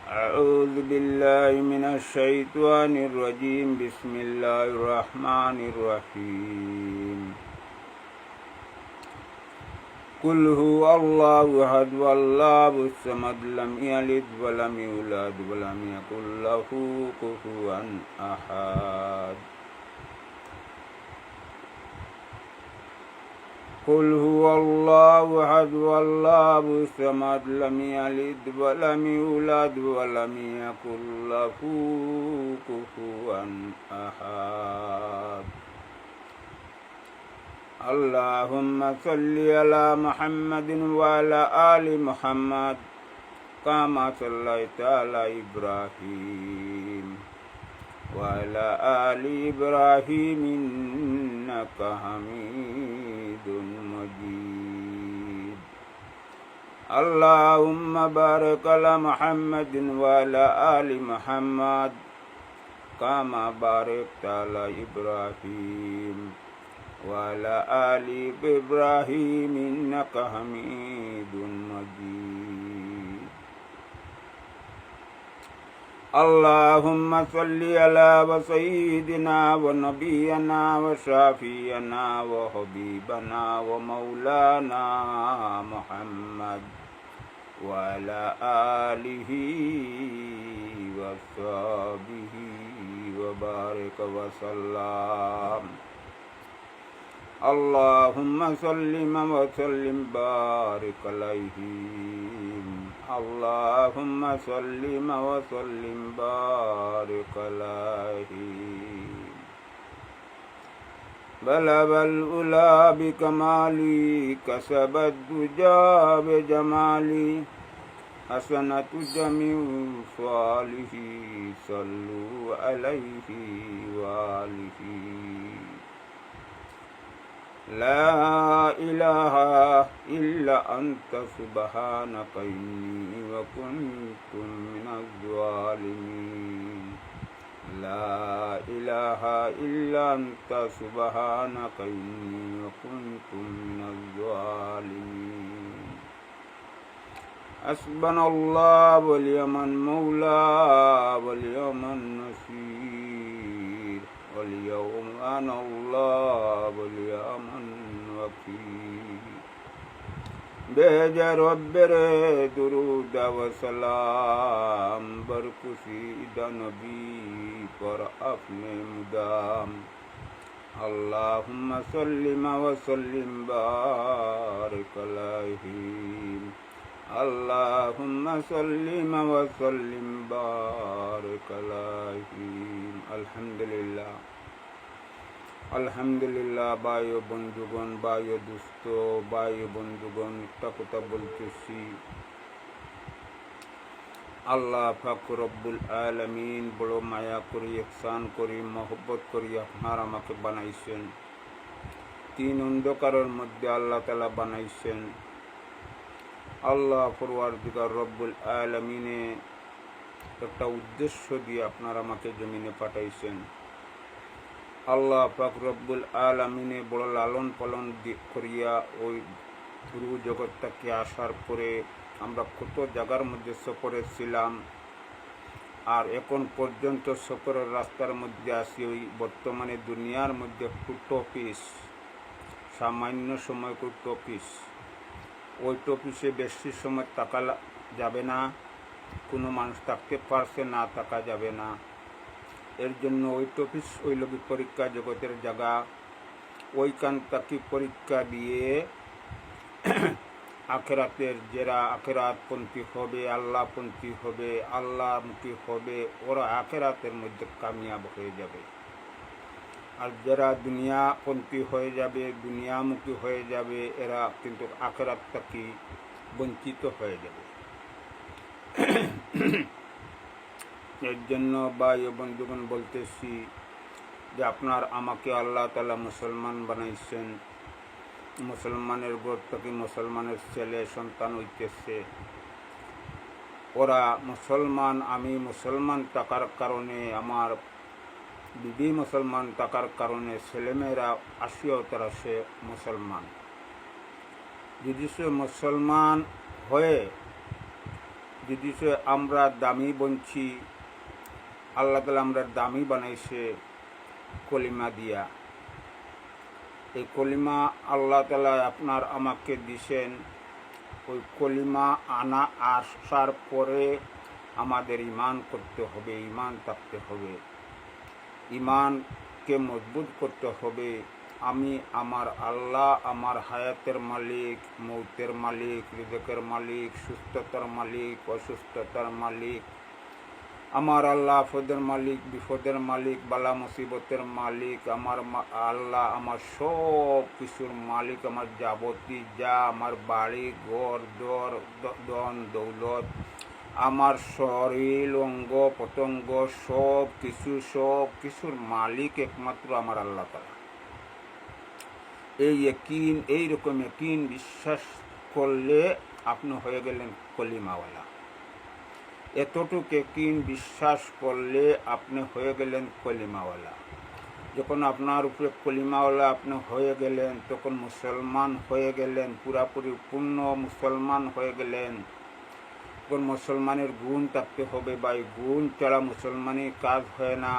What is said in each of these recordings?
أعوذ بالله من الشيطان الرجيم بسم الله الرحمن الرحيم قل هو الله أحد الله الصمد لم يلد ولم يولد ولم يكن له كفوا أحد قل هو الله أحد الله الصمد لم يلد ولم يولد ولم يكن له كفوا أحد اللهم صل على محمد وعلى آل محمد كما صليت على إبراهيم وعلى آل إبراهيم إنك حميد مجيد اللهم بارك على محمد وعلى آل محمد كما باركت على إبراهيم وعلى آل إبراهيم إنك حميد مجيد اللهم صل على سيدنا ونبينا وشافينا وحبيبنا ومولانا محمد وعلى آله وصحبه وبارك وسلم اللهم صل وسلم بارك عليه اللهم صل وسلم بارك عليه بلغ الأولى بكمالي كسب الدجى بجمالي حسنة جميع صالح صلوا عليه وآله لا إله إلا أنت سبحانك إني وكنت من الظالمين لا إله إلا أنت سبحانك إني وكنت من الظالمين حسبنا الله ونعم المولى ونعم النصير واليوم أنا الله واليوم الوكيل بجا ربر درود وسلام برکسی دا نبی پر اپنے مدام اللهم صل وسلم بارك عليه اللهم صل وسلم بارك عليه আলহামদুলিল্লাহ ভাই ও বন্ধুগণ, ভাই ও দুস্থ ভাই ও বন্ধুগণ, একটা কথা বলতেছি। আল্লাহ পাক রব্বুল আলামিন বড় মায়া করি, ইহসান করি, মহব্বত করি আপনার আমাকে বানাইছেন। তিন অন্ধকারের মধ্যে আল্লাহ তাআলা বানাইছেন। আল্লাহ পরওয়ারদিগার রব্বুল আলামিনে একটা উদ্দেশ্য দিয়ে আপনার আমাকে জমিনে পাঠাইছেন। আল্লাহ পাক রব্বুল আলামিনে বড় লালন পালন করিয়া ওই পুরো জগৎটাকে আসার পরে আমরা কত জায়গার মধ্যে সফরে ছিলাম, আর এখন পর্যন্ত সফরের রাস্তার মধ্যে আসি। ওই বর্তমানে দুনিয়ার মধ্যে টপিস, সামান্য সময় টপিস, ওই টপিসে বেশি সময় থাকা যাবে না। কোনো মানুষ থাকতে পারছে না, থাকা যাবে না। এর জন্য ওই টপিস ওই লোকের পরীক্ষা জগতের জায়গা, ওইখান থেকে পরীক্ষা দিয়ে আখেরাতের যারা আখেরাতপন্থী হবে, আল্লাহপন্থী হবে, আল্লাহমুখী হবে, ওরা আখেরাতের মধ্যে কামিয়াব হয়ে যাবে। আর যারা দুনিয়াপন্থী হয়ে যাবে, দুনিয়ামুখী হয়ে যাবে, এরা কিন্তু আখেরাত থেকে বঞ্চিত হয়ে যাবে। এর জন্য ভাই ও বন্ধুগণ বলতেছি যে আপনার আমাকে আল্লাহ তাআলা মুসলমান বানাইছেন। মুসলমানের ঘর থেকে মুসলমানের ছেলে সন্তান হইতেছে। ওরা মুসলমান, আমি মুসলমান থাকার কারণে, আমার বিবি মুসলমান থাকার কারণে ছেলেমেয়েরা আসিও তারা সে মুসলমান। যদি সে মুসলমান হয়ে যদি সে আমরা দামি বনছি, আল্লাহ তালা আমরা দামি বানাইছে কলিমা দিয়া। এই কলিমা আল্লাহ তালা আপনার আমাকে দিছেন। ওই কলিমা আসার পরে আমাদের ইমান করতে হবে, ইমান থাকতে হবে, ইমানকে মজবুত করতে হবে। আমি আমার আল্লাহ আমার হায়াতের মালিক, মৌতের মালিক, রিজকের মালিক, সুস্থতার মালিক, অসুস্থতার মালিক। আমার আল্লাহ আফদের মালিক, বিপদের মালিক, বালা মুসিবতের মালিক। আমার আল্লাহ আমার সব কিছুর মালিক। আমার যাবতীয় যা, আমার বাড়ি ঘর দর ধন দৌলত, আমার শরীর অঙ্গ প্রত্যঙ্গ সব কিছুর মালিক একমাত্র আমার আল্লাহ তাআলা। এইরকম ইয়াকিন বিশ্বাস করলে আপনি হয়ে গেলেন কলিমাওয়ালা। এতটুকু ইয়াকিন বিশ্বাস করলে আপনি হয়ে গেলেন কলিমাওয়ালা। যখন আপনার উপরে কলিমাওয়ালা আপনি হয়ে গেলেন, তখন মুসলমান হয়ে গেলেন, পুরাপুরি পূর্ণ মুসলমান হয়ে গেলেন। তখন মুসলমানের গুণ থাকতে হবে ভাই। গুণ ছাড়া মুসলমানের কাজ হয় না।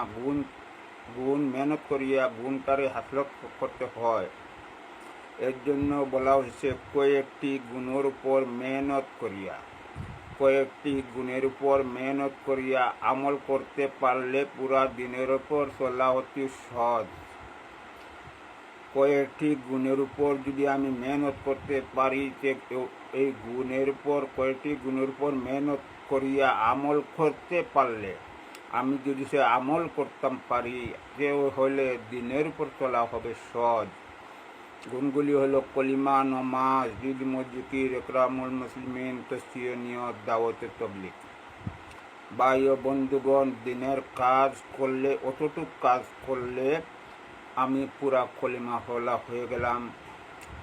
গুণ মেহনত করিয়া গুণটারে হাসিল করতে হয়। এর জন্য বলা হয়েছে কয়েকটি গুণের উপর মেহনত করিয়া, কয়েকটি গুণের উপর মেহনত করিয়া আমল করতে পারলে পুরা দিনের উপর চলা অতি সহজ। কয়েকটি গুণের উপর যদি আমি মেহনত করতে পারি, এই গুণের উপর কয়েকটি গুণের উপর মেহনত করিয়া আমল করতে পারলে, আমি যদি সে আমল করতাম পারি, যে হলে দিনের উপর চলা হবে সহজ। গুণগুলি হলো কলিমা, নমাজ, ইলম, জিকির, ইকরামুল মুসলিমিন, তাসফিয়া, নিয়ত, দাওয়াতে তাবলীগ। ভাই ও বন্ধুগণ, দিনের কাজ করলে, অতটুক কাজ করলে আমি পুরা কলিমাওয়ালা হয়ে গেলাম।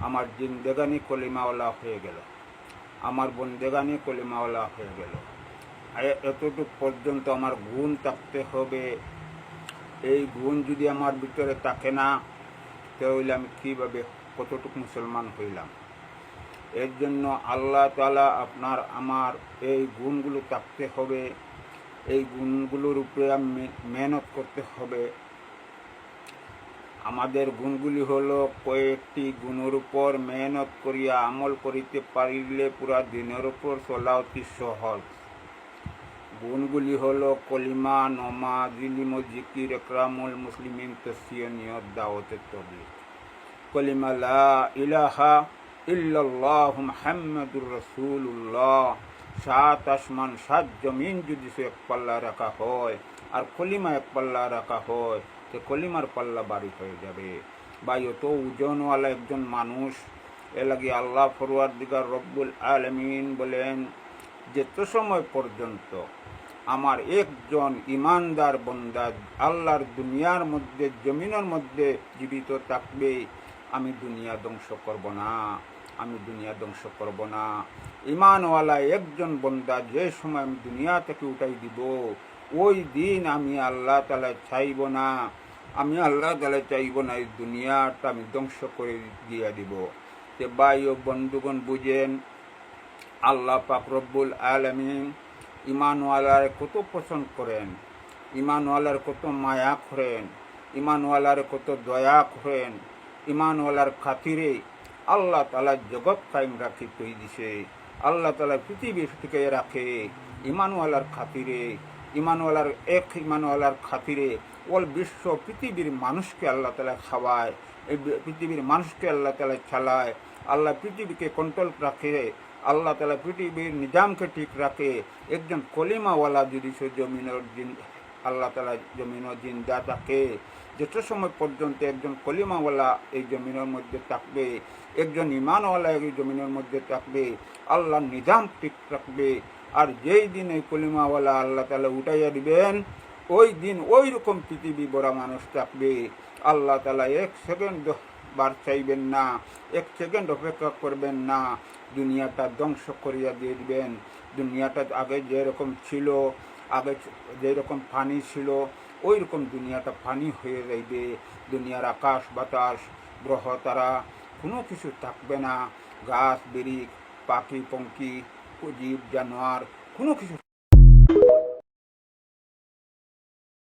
আমার জিন্দেগানি কলিমাওয়ালা হয়ে গেল, আমার বন্দেগানি কলিমাওয়ালা হয়ে গেল। এতটুক পর্যন্ত আমার গুণ থাকতে হবে। এই গুণ যদি আমার ভিতরে থাকে না, তাহলে আমি কীভাবে কতটুকু মুসলমান হইলাম? এর জন্য আল্লাহ তাআলা আপনার আমার এই গুণগুলো থাকতে হবে। এই গুণগুলোর উপরে আমি মেহনত করতে হবে। আমাদের গুণগুলি হলো কয়েকটি গুণের উপর মেহনত করিয়া আমল করিতে পারিলে পুরা দিনের উপর চলা অতি সহজ। গুণগুলি হলো কলিমা, নমাজ, ইলম, জিকির, ইকরামুল মুসলিমিন, তাসফিয়া, নিয়ত, দাওয়াতে তাবলীগ। কলিমা লা ইলাহা ইল্লাল্লাহু মুহাম্মাদুর রাসূলুল্লাহ, 7 আসমান 7 জমিন যদি সে এক পাল্লা রাখা হয় আর কলিমা এক পাল্লা রাখা হয়, তো কলিমার পাল্লা বাড়ি হয়ে যাবে। বা এত ওজনওয়ালা একজন মানুষ, এ লাগে আল্লাহ ফরওয়ারদিগার রব্বুল আলামিন বলেন, যেত সময় পর্যন্ত আমার একজন ইমানদার বান্দা আল্লাহর দুনিয়ার মধ্যে, জমিনের মধ্যে জীবিত থাকবে, আমি দুনিয়া ধ্বংস করব না, আমি দুনিয়া ধ্বংস করব না। ইমানওয়ালা একজন বান্দা যে সময় আমি দুনিয়া থেকে উঠাই দিব, ওই দিন আমি আল্লাহ তাআলা চাইব না, আমি আল্লাহ তাআলা চাইব না এই দুনিয়াটা আমি ধ্বংস করে দিয়ে দিব। যে ভাই ও বন্ধুগণ বুঝেন, আল্লাহ পাক রব্বুল আলামিন ইমানওয়ালার কত পছন্দ করেন, ইমানওয়ালার কত মায়া করেন, ইমানওয়ালার কত দয়া করেন। ইমানওয়ালার খাতিরে আল্লাহ তাআলা জগৎ কায়েম রাখি তুই দিছে। আল্লাহ তাআলা পৃথিবী থেকে রাখে ইমানওয়ালার খাতিরে। ইমানওয়ালার খাতিরে ওল বিশ্ব পৃথিবীর মানুষকে আল্লাহ তাআলা খাওয়ায়, এই পৃথিবীর মানুষকে আল্লাহ তাআলা চালায়। আল্লাহ পৃথিবীকে কন্ট্রোল রাখে, আল্লাহ তাআলা পৃথিবীর নিজামকে ঠিক রাখে। একজন কলিমাওয়ালা যদি সে আল্লাহ তাআলা জমিনের জিন্দা থাকে, যত সময় পর্যন্ত একজন কলিমাওয়ালা এই জমিনের মধ্যে থাকবে, একজন ইমানওয়ালা এই জমিনের মধ্যে থাকবে, আল্লাহর নিজাম ঠিক রাখবে। আর যেই দিন এই কলিমাওয়ালা আল্লাহ তাআলা উঠাইয়া দিবেন, ওই দিন ওই রকম পৃথিবী বড় মানুষ থাকবে। আল্লাহ তাআলা 1 সেকেন্ড বার চাইবেন না, 1 সেকেন্ড অপেক্ষা করবেন না, দুনিয়াটা ধ্বংস করিয়া দিয়ে দিবেন। দুনিয়াটা আগে যেরকম ছিল, আগে যেরকম পানি ছিল, ওই রকম দুনিয়াটা পানি হয়ে যাইবে। দুনিয়ার আকাশ বাতাস গ্রহ তারা কোনো কিছু থাকবে না। গাছ বিরিখ, পাখি পঙ্খী, জীব জানোয়ার কোনো কিছু